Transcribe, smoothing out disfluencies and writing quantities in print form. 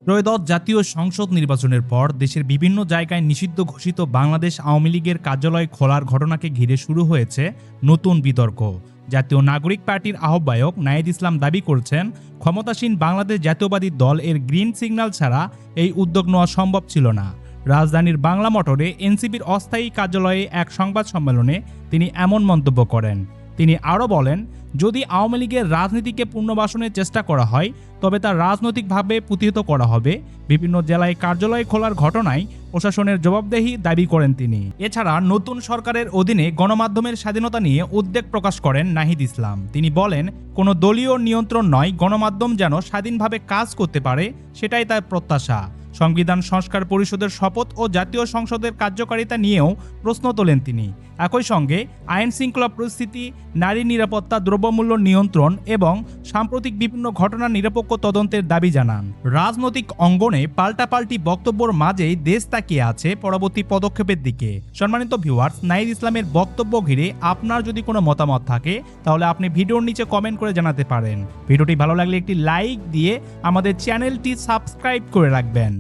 ত্রয়োদশ জাতীয় সংসদ নির্বাচনের পর দেশের বিভিন্ন জায়গায় নিষিদ্ধ ঘোষিত বাংলাদেশ আওয়ামী লীগের কার্যালয় খোলার ঘটনাকে ঘিরে শুরু হয়েছে নতুন বিতর্ক। জাতীয় নাগরিক পার্টির আহ্বায়ক নাহিদ ইসলাম দাবি করেছেন, ক্ষমতাসীন বাংলাদেশ জাতীয়বাদী দল এর গ্রিন সিগন্যাল ছাড়া এই উদ্যোগ নেওয়া সম্ভব ছিল না। রাজধানীর বাংলা মোটরে এনসিপির অস্থায়ী কার্যালয়ে এক সংবাদ সম্মেলনে তিনি এমন মন্তব্য করেন। তিনি আরও বলেন, যদি আওয়ামী লীগের রাজনীতিকে পুনর্বাসনের চেষ্টা করা হয় তবে তা রাজনৈতিকভাবে প্রতিহত করা হবে। বিভিন্ন জেলায় কার্যালয় খোলার ঘটনায় প্রশাসনের জবাবদিহি দাবি করেন তিনি। এছাড়া নতুন সরকারের অধীনে গণমাধ্যমের স্বাধীনতা নিয়ে উদ্বেগ প্রকাশ করেন নাহিদ ইসলাম। তিনি বলেন, কোনো দলীয় নিয়ন্ত্রণ নয়, গণমাধ্যম যেন স্বাধীনভাবে কাজ করতে পারে সেটাই তার প্রত্যাশা। সংবিধান সংস্কার পরিষদের শপথ ও জাতীয় সংসদের কার্যকারিতা নিয়েও প্রশ্ন তোলেন তিনি। একই সঙ্গে আইন শৃঙ্খলা পরিস্থিতি, নারী নিরাপত্তা, দ্রব্যমূল্য নিয়ন্ত্রণ এবং সাম্প্রতিক বিভিন্ন ঘটনার নিরপেক্ষ তদন্তের দাবি জানান। রাজনৈতিক অঙ্গনে পাল্টাপাল্টি বক্তব্যের মাঝেই দেশ তাকিয়ে আছে পরবর্তী পদক্ষেপের দিকে। সম্মানিত ভিউয়ার্স, নাহিদ ইসলামের বক্তব্য ঘিরে আপনার যদি কোনো মতামত থাকে তাহলে আপনি ভিডিওর নিচে কমেন্ট করে জানাতে পারেন। ভিডিওটি ভালো লাগলে একটি লাইক দিয়ে আমাদের চ্যানেলটি সাবস্ক্রাইব করে রাখবেন।